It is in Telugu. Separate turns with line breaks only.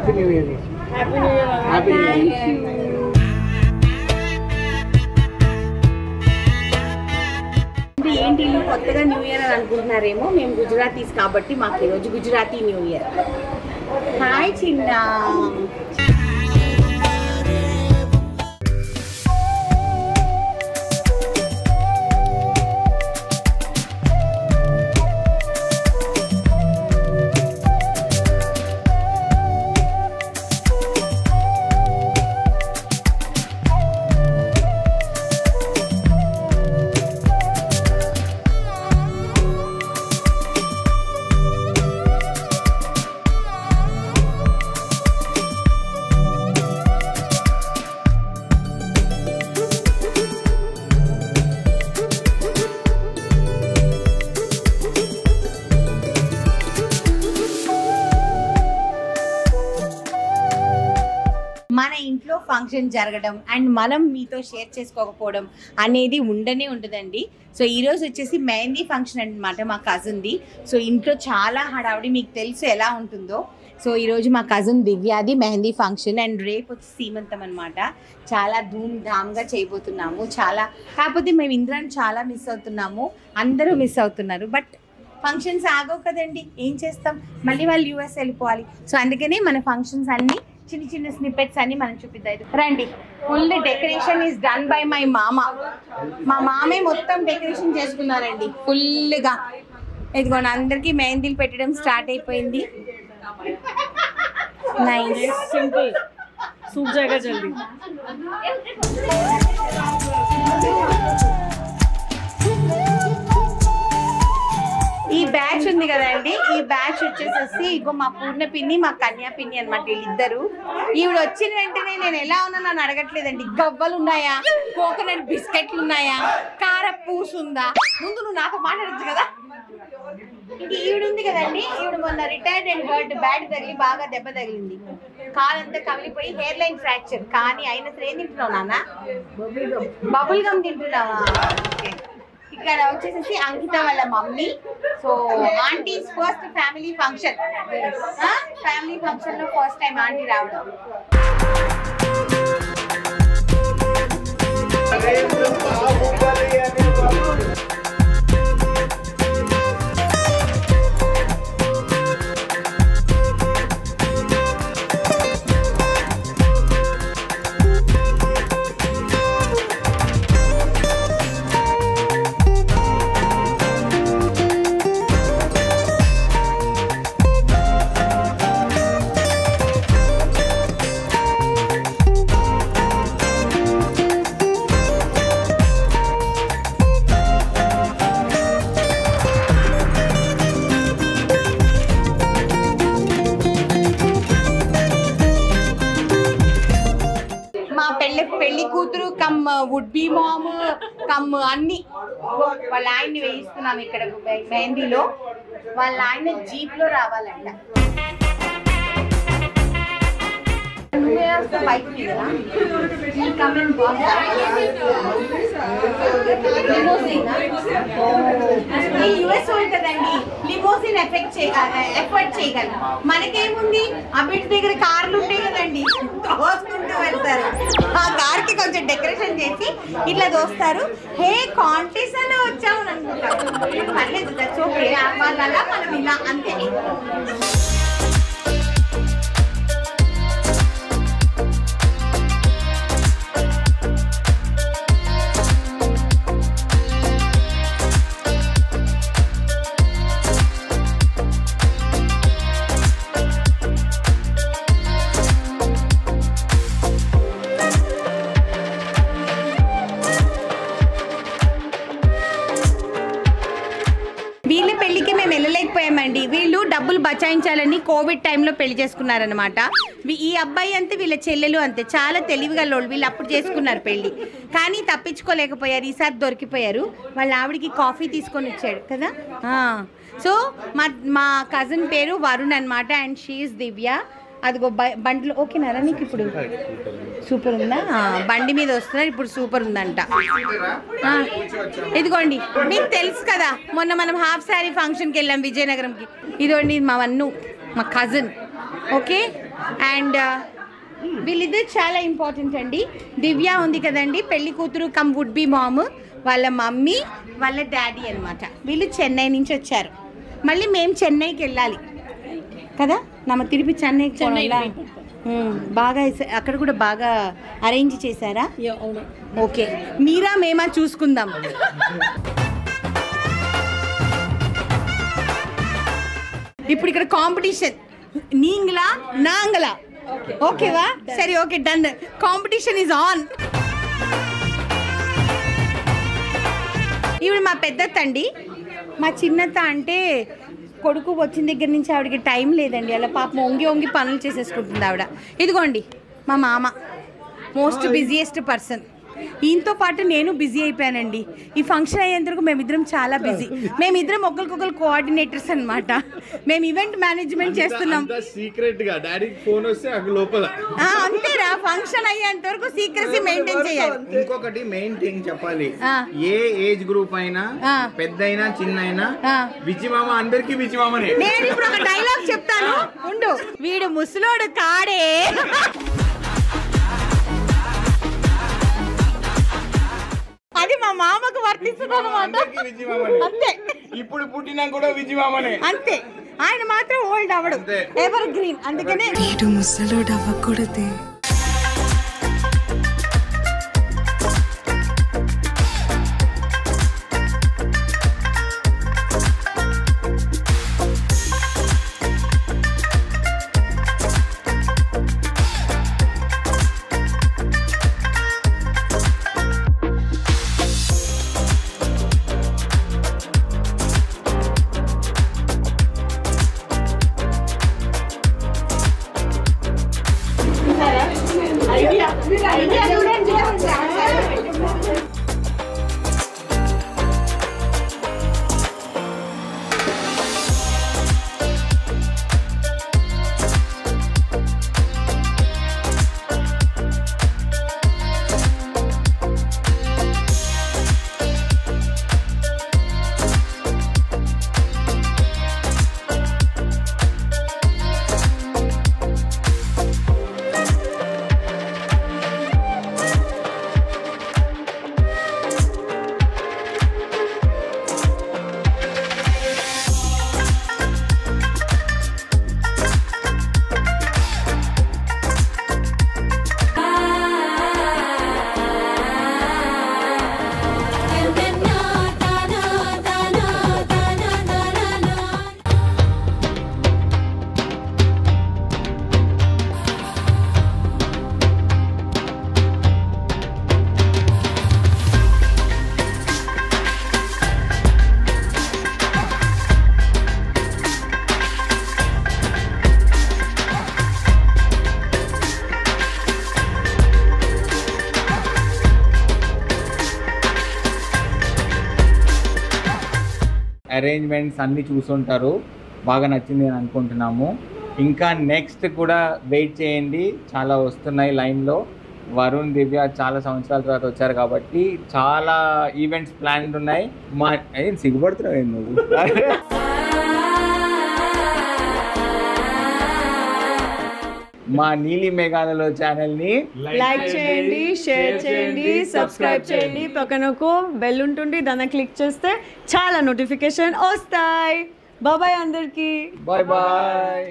Happy new year. Happy new year.
ఏంటి ఇల్లు కొత్తగా న్యూ ఇయర్ అని అనుకుంటున్నారేమో, మేము గుజరాతీస్ కాబట్టి మాకు ఈరోజు గుజరాతీ న్యూ ఇయర్. హాయ్ చిన్న. మన ఇంట్లో ఫంక్షన్ జరగడం అండ్ మనం మీతో షేర్ చేసుకోకపోవడం అనేది ఉండనే ఉంటుందండి. సో ఈరోజు వచ్చేసి మెహందీ ఫంక్షన్ అనమాట మా కజిన్ది. సో ఇంట్లో చాలా హడావుడి, మీకు తెలుసు ఎలా ఉంటుందో. సో ఈరోజు మా కజిన్ దివ్యాది మెహందీ ఫంక్షన్ అండ్ రేపు వచ్చి సీమంతం అనమాట. చాలా ధూమ్ధామ్గా చేయబోతున్నాము. కాకపోతే మేము ఇంద్రాన్ని చాలా మిస్ అవుతున్నాము, అందరూ మిస్ అవుతున్నారు. బట్ ఫంక్షన్స్ ఆగవు కదండి, ఏం చేస్తాం, మళ్ళీ వాళ్ళు యూఎస్ వెళ్ళిపోవాలి. సో అందుకనే మన ఫంక్షన్స్ అన్నీ చిన్న చిన్న స్నిప్పెట్స్ అన్ని మనం చూపిద్దాం. రండి. Full decoration is done by my మామ. మా మామే మొత్తం డెకరేషన్ చేసుకున్నారండి ఫుల్గా. ఇదిగోండి, అందరికీ మెహందీలు పెట్టడం స్టార్ట్ అయిపోయింది. నైస్,
సింపుల్, सूख जाएगा जल्दी.
ఈ బ్యాచ్ ఉంది కదండి, ఈ బ్యాచ్ వచ్చేసేసి ఇగో మా పూర్ణ పిన్ని, మా కన్యా పిన్ని అనమాట వీళ్ళిద్దరు. ఈవిడ వచ్చిన వెంటనే నేను ఎలా ఉన్నా నన్ను అడగట్లేదండి. గవ్వలు ఉన్నాయా, కోకోనట్ బిస్కెట్లు ఉన్నాయా, కారపూస ఉందా, ముందు నువ్వు నాతో మాట్లాడచ్చు కదా. ఇంక ఈవిడ ఉంది కదండి, ఈవిడ మొన్న రిటైర్డ్ అండ్ హర్ట్, బ్యాట్ తగిలి బాగా దెబ్బ తగిలింది, కాలంతా కమిలిపోయి హెయిర్ లైన్ ఫ్రాక్చర్. కానీ అయినా సరే ఏం తింటున్నావు నాన్న? బబుల్ గమ్ తింటున్నావా? ఇక్కడ వచ్చేసి అంకిత వాళ్ళ mummy. So aunties first family function, family function లో ఫస్ట్ టైం ఆంటీ రావడం. పెళ్లి కూతురు cum would be mom cum అన్ని వాళ్ళ ఆయన్ని వేయిస్తున్నాం ఇక్కడ మెహందీలో. వాళ్ళ ఆయన జీప్ లో రావాలంట. కదండి, లిమోసిన్ ఎఫర్ట్ చేయగలం. మనకేముంది, అబిట్ దగ్గర కార్లు ఉంటాయి కదండి, దోసుకుంటూ వెళ్తారు. ఆ కార్ కి కొంచెం డెకరేషన్ చేసి ఇట్లా దోస్తారు. హే కాంపిటీషన్ లో వచ్చాము అనుకుంటారు. పర్లేదు, వాళ్ళ మనం ఇలా అంతే. వీళ్ళ పెళ్లికి మేము వెళ్ళలేకపోయామండి. వీళ్ళు డబ్బులు బచాయించాలని కోవిడ్ టైంలో పెళ్లి చేసుకున్నారనమాట. ఈ అబ్బాయి అంతే, వీళ్ళ చెల్లెలు అంతే, చాలా తెలివిగల్లోళ్ళు. వీళ్ళు అప్పుడు చేసుకున్నారు పెళ్లి, కానీ తప్పించుకోలేకపోయారు. ఈసారి దొరికిపోయారు. వాళ్ళ ఆవిడికి కాఫీ తీసుకొని వచ్చాడు కదా. సో మా కజిన్ పేరు వరుణ్ అనమాట అండ్ షీఈస్ దివ్య. అదిగో బండిలో ఓకేనారా నీకు? ఇప్పుడు సూపర్ ఉందా? బండి మీద వస్తున్నారు ఇప్పుడు, సూపర్ ఉందంట. ఇదిగోండి, మీకు తెలుసు కదా మొన్న మనం హాఫ్ శారీ ఫంక్షన్కి వెళ్ళాం విజయనగరంకి. ఇదిగోండి మా వన్ను, మా కజిన్. ఓకే, అండ్ వీళ్ళిద్దరు చాలా ఇంపార్టెంట్ అండి. దివ్య ఉంది కదండి, పెళ్లి కూతురు కమ్ వుడ్ బి మామ్, వాళ్ళ మమ్మీ వాళ్ళ డాడీ అనమాట. వీళ్ళు చెన్నై నుంచి వచ్చారు. మళ్ళీ మేము చెన్నైకి వెళ్ళాలి కదా, నమ్మ తిరిపి చెన్నైకి బాగా అక్కడ కూడా బాగా అరేంజ్ చేశారా? ఓకే, మీరా మేమా చూసుకుందాం. ఇప్పుడు ఇక్కడ కాంపిటీషన్ నీంగ్లా నాంగలా, ఓకేవా? సరే, okay, done. Competition is on. ఇవి మా పెద్దత్త అండి. మా చిన్నత్త అంటే కొడుకు వచ్చిన దగ్గర నుంచి ఆవిడకి టైం లేదండి, అలా పాపం వంగి పనులు చేసేసుకుంటుంది ఆవిడ. ఇదిగోండి మా మామ, మోస్ట్ బిజియెస్ట్ పర్సన్. ఈయనతో పాటు నేను బిజీ అయిపోయానండి. ఈ ఫంక్షన్ అయ్యేంత వరకు మేమిద్దరం చాలా బిజీ. మేమిద్దరం ఒకరికొకరు కోఆర్డినేటర్స్ అనమాట. మేము ఈవెంట్ మేనేజ్మెంట్ చేస్తున్నాం. అంతేరా, ఫంక్షన్ అయ్యేంత వరకు సీక్రెసీ మెయింటైన్ చేయాలి.
ఇంకొకటి మెయిన్ థింగ్ చెప్పాలి, ఏ ఏజ్ గ్రూప్ అయినా పెద్దయినా చిన్నైనా విజిమామ అందరికి విజిమామనే.
నేను ఇప్పుడు ఒక డైలాగ్ చెప్తాను, ఉండు. వీడు ముసలోడు కాడే. అది మా మామకు వర్తిస్తుందన్నమాట. అంతే,
ఇప్పుడు పుట్టినా కూడా విజిమామనే.
అంతే, ఆయన మాత్రం ఓల్డ్ అవడు, ఎవర్ గ్రీన్. అందుకనే
వీడు ముసలోడు అవ్వకూడదే.
అరేంజ్మెంట్స్ అన్నీ చూసుంటారు, బాగా నచ్చింది అని అనుకుంటున్నాము. ఇంకా నెక్స్ట్ కూడా వెయిట్ చేయండి, చాలా వస్తున్నాయి లైన్లో. వరుణ్, దివ్య చాలా సంవత్సరాల తర్వాత వచ్చారు కాబట్టి చాలా ఈవెంట్స్ ప్లాన్ ఉన్నాయి. సిగ్గుపడుతున్నావు నువ్వు. మా నీలి మేఘాలలో ఛానల్ని
లైక్ చేయండి, షేర్ చేయండి, సబ్స్క్రైబ్ చేయండి. పక్కన ఒక బెల్ ఉంటుంది, దాన్ని క్లిక్ చేస్తే చాలా నోటిఫికేషన్ వస్తాయి. బాయ్ అందరికి.
Bye bye.